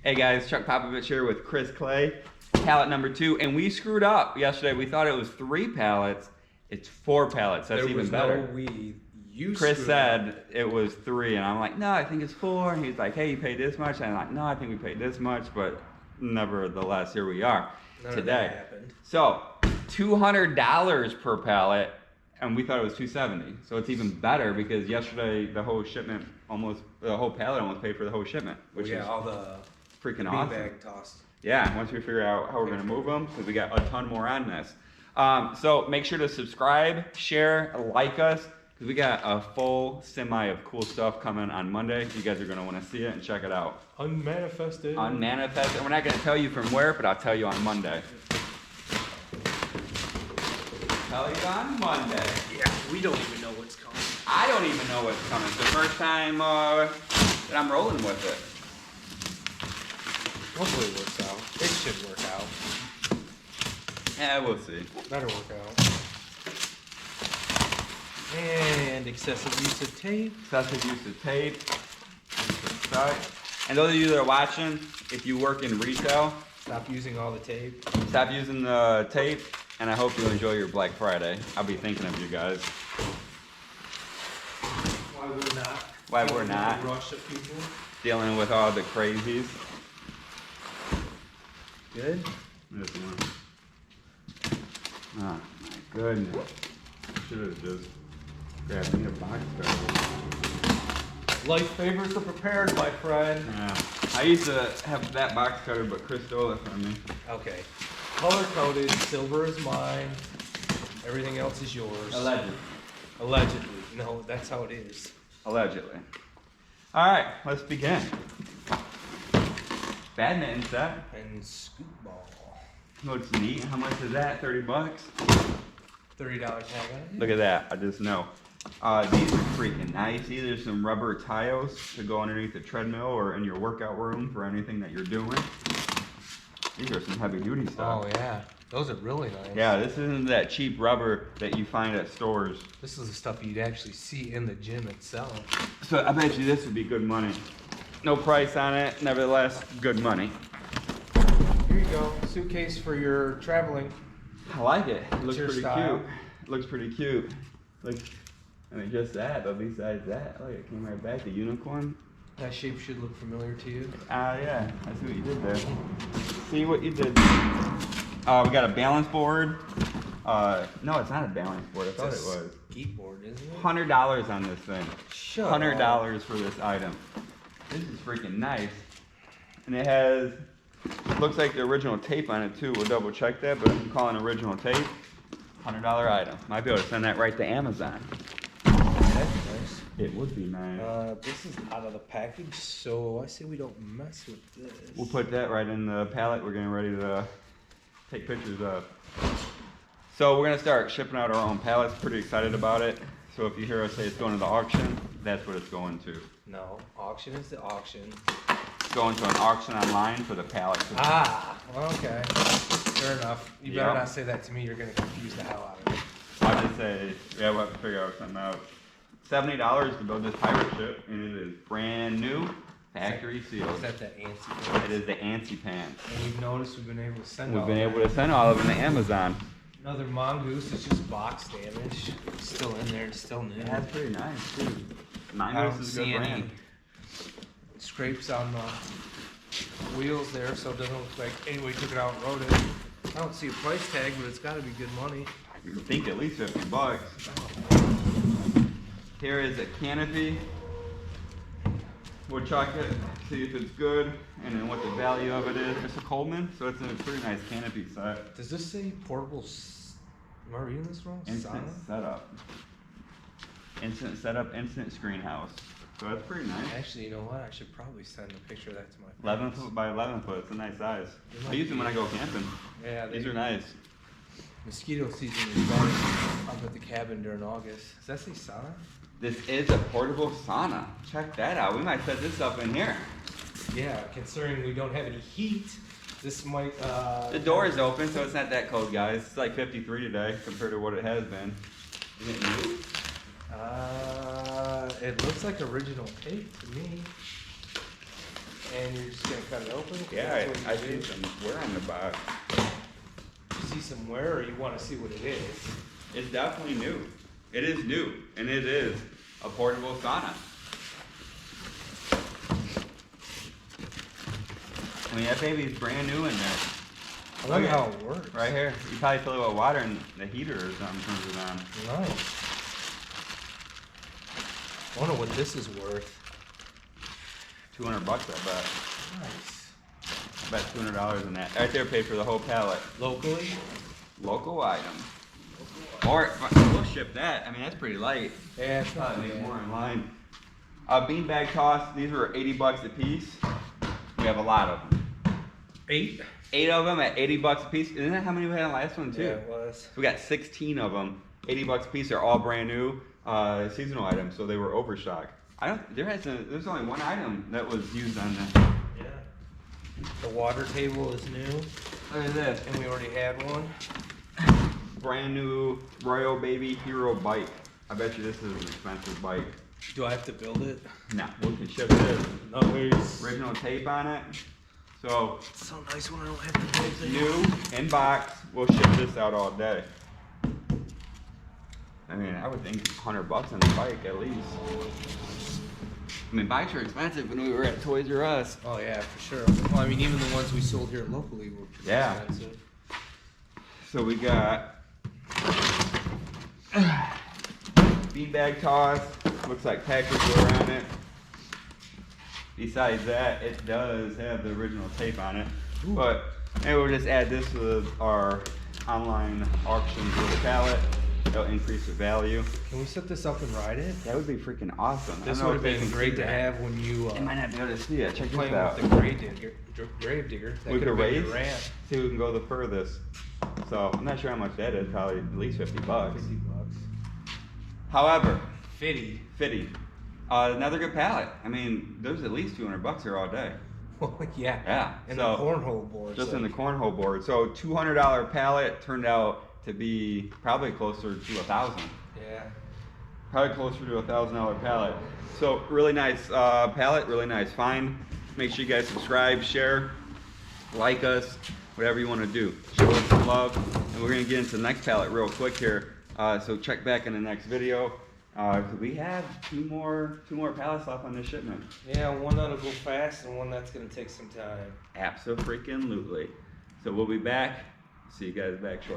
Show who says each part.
Speaker 1: Hey guys, Chuckpopovich here with Chris Clay, pallet number 2, and we screwed up yesterday. We thought it was 3 pallets. It's 4 pallets. That's even better. Chris said it was 3, and I'm like, no, I think it's 4. And he's like, hey, you paid this much? And I'm like, no, I think we paid this much, but nevertheless, here we are today. So, $200 per pallet, and we thought it was $270. So it's even better because yesterday the whole shipment the whole pallet almost paid for the whole shipment, which is
Speaker 2: all the
Speaker 1: freaking awesome.
Speaker 2: Bag tossed.
Speaker 1: Yeah, once we figure out how we're gonna move them, because we got a ton more on this. So make sure to subscribe, share, like us, because we got a full semi of cool stuff coming on Monday. You guys are gonna wanna see it and check it out.
Speaker 2: Unmanifested.
Speaker 1: Unmanifested. We're not gonna tell you from where, but I'll tell you on Monday. Tell you on Monday.
Speaker 2: Yeah, we don't even know what's coming.
Speaker 1: I don't even know what's coming. It's the first time that I'm rolling with it.
Speaker 2: Hopefully it works out. It should work out.
Speaker 1: Yeah, we'll see.
Speaker 2: Better work out. And excessive use of tape.
Speaker 1: Excessive use of tape. And those of you that are watching, if you work in retail,
Speaker 2: stop using all the tape.
Speaker 1: Stop using the tape, and I hope you enjoy your Black Friday. I'll be thinking of you guys.
Speaker 2: Why we're not.
Speaker 1: Why we're not.
Speaker 2: Rush of people.
Speaker 1: Dealing with all the crazies.
Speaker 2: Good?
Speaker 1: This one. Oh my goodness. Should have just grabbed me a box cutter.
Speaker 2: Life favors the prepared, my friend.
Speaker 1: Yeah. I used to have that box cutter, but Chris stole it from me.
Speaker 2: Okay. Color coded, silver is mine. Everything else is yours.
Speaker 1: Allegedly.
Speaker 2: Allegedly. No, that's how it is.
Speaker 1: Allegedly. Alright, let's begin. Badminton set.
Speaker 2: And scoop ball.
Speaker 1: Looks neat. How much is that? 30 bucks?
Speaker 2: $30 tag on it.
Speaker 1: Look at that. I just know. These are freaking nice. These are some rubber tiles to go underneath the treadmill or in your workout room for anything that you're doing. These are some heavy duty stuff.
Speaker 2: Oh yeah. Those are really nice.
Speaker 1: Yeah, this isn't that cheap rubber that you find at stores.
Speaker 2: This is the stuff you'd actually see in the gym itself.
Speaker 1: So I bet you this would be good money. No price on it, nevertheless, good money.
Speaker 2: Here you go. Suitcase for your traveling.
Speaker 1: I like it. It looks pretty
Speaker 2: style.
Speaker 1: cute. It looks pretty cute. I mean, just that, but besides that, look, it came right back. The unicorn.
Speaker 2: That shape should look familiar to you.
Speaker 1: Yeah. I see what you did there. See what you did. We got a balance board. No, it's not a balance board. I thought it was.
Speaker 2: Skateboard, isn't it?
Speaker 1: $100 on this thing.
Speaker 2: Shut
Speaker 1: $100 for this item. This is freaking nice. And it has, looks like the original tape on it too. We'll double check that, but I'm calling original tape. $100 item. Might be able to send that right to Amazon.
Speaker 2: That's nice.
Speaker 1: It would be nice.
Speaker 2: This is out of the package, so I say we don't mess with this.
Speaker 1: We'll put that right in the pallet we're getting ready to take pictures of. So we're gonna start shipping out our own pallets. Pretty excited about it. So if you hear us say it's going to the auction, that's what it's going to.
Speaker 2: No, auction is the auction.
Speaker 1: It's going to an auction online for the pallets.
Speaker 2: Ah, okay. Fair enough. You better not say that to me. You're gonna confuse the hell out of me.
Speaker 1: I'll just say, yeah, we'll have to figure out something out. $70 to build this pirate ship, and it is brand new, factory sealed.
Speaker 2: Is that the ANSI pants?
Speaker 1: It is the ANSI pants.
Speaker 2: And you've noticed we've been able to send
Speaker 1: We've been able to send all of them to Amazon.
Speaker 2: Another mongoose. It's just box damage. It's still in there. It's still new.
Speaker 1: Yeah, that's pretty nice too.
Speaker 2: I
Speaker 1: Mongoose
Speaker 2: don't
Speaker 1: is a
Speaker 2: see
Speaker 1: good
Speaker 2: any
Speaker 1: brand.
Speaker 2: scrapes on the wheels there, so it doesn't look like anybody took it out and rode it. I don't see a price tag, but it's got to be good money.
Speaker 1: You think at least 50 bucks. Here is a canopy. We'll check it, see if it's good, and then what the value of it is. It's a Coleman, so it's a pretty nice canopy set.
Speaker 2: Does this say portable? Am I reading this wrong?
Speaker 1: Instant setup. Instant setup, instant screen house. So that's pretty nice.
Speaker 2: Actually, you know what? I should probably send a picture of that to my
Speaker 1: 11
Speaker 2: parents.
Speaker 1: foot by 11 foot. It's a nice size.
Speaker 2: It
Speaker 1: I
Speaker 2: might
Speaker 1: use them
Speaker 2: be.
Speaker 1: when I go camping.
Speaker 2: Yeah,
Speaker 1: These are nice.
Speaker 2: Mosquito season is starting up at the cabin during August. Does that say sauna?
Speaker 1: This is a portable sauna. Check that out. We might set this up in here.
Speaker 2: Yeah, considering we don't have any heat, this might.
Speaker 1: The door is open, so it's not that cold, guys. It's like 53 today compared to what it has been. Is it new?
Speaker 2: It looks like original tape to me. And you're just gonna cut it open?
Speaker 1: Yeah, I see some wear on the box.
Speaker 2: You see some wear, or you want to see what it is?
Speaker 1: It's definitely new. It is new, and it is a portable sauna. I mean, that baby's brand new in there.
Speaker 2: I wonder how it works.
Speaker 1: Right here. You probably fill it with water and the heater or something turns it on.
Speaker 2: Nice. I wonder what this is worth.
Speaker 1: $200, I bet.
Speaker 2: Nice.
Speaker 1: I bet $200 in that. Right there paid for the whole pallet.
Speaker 2: Locally?
Speaker 1: Local item. Or we'll ship that. I mean, that's pretty light.
Speaker 2: Yeah, it's
Speaker 1: Probably make more in line. Beanbag toss. These were $80 a piece. We have a lot of them.
Speaker 2: 8?
Speaker 1: 8 of them at $80 a piece. Isn't that how many we had on the last one too?
Speaker 2: Yeah, it was.
Speaker 1: So we got 16 of them. $80 a piece. They're all brand new seasonal items, so they were overstock. There's only one item that was used on that.
Speaker 2: Yeah. The water table is new.
Speaker 1: Look at this.
Speaker 2: And we already had one.
Speaker 1: Brand new Royal Baby Hero bike. I bet you this is an expensive bike.
Speaker 2: Do I have to build it?
Speaker 1: No, we can ship this.
Speaker 2: Nice.
Speaker 1: Original tape on it. So
Speaker 2: It's so nice when I don't have to build it.
Speaker 1: new in box. We'll ship this out all day. I mean, I would think $100 on the bike at least. I mean, bikes are expensive when we were at Toys R Us.
Speaker 2: Oh yeah, for sure. Well, I mean, even the ones we sold here locally were pretty expensive.
Speaker 1: So we got beanbag toss. Looks like package were on it. Besides that, it does have the original tape on it. Ooh. But maybe we'll just add this to our online auctions with a pallet. It'll increase the value.
Speaker 2: Can we set this up and ride it?
Speaker 1: That would be freaking awesome.
Speaker 2: This would have been great to have when you
Speaker 1: It might not be able to see it. Check this out.
Speaker 2: with the grave digger. That
Speaker 1: We could
Speaker 2: have been
Speaker 1: raise.
Speaker 2: your ramp.
Speaker 1: See who can go the furthest. So I'm not sure how much that is. Probably at least $50.
Speaker 2: $50.
Speaker 1: However,
Speaker 2: 50.
Speaker 1: Another good pallet. I mean, there's at least $200 here all day.
Speaker 2: Well, yeah.
Speaker 1: Yeah.
Speaker 2: And
Speaker 1: so,
Speaker 2: the cornhole board.
Speaker 1: just in the cornhole board. So $200 pallet turned out to be probably closer to $1,000.
Speaker 2: Yeah.
Speaker 1: Probably closer to $1,000 pallet. So really nice pallet, really nice find. Make sure you guys subscribe, share, like us, whatever you want to do. Show us some love. And we're gonna get into the next pallet real quick here. So check back in the next video. We have two more pallets left on this shipment.
Speaker 2: Yeah, one that'll go fast and one that's gonna take some time.
Speaker 1: Abso-freaking-lutely. So we'll be back. See you guys back shortly.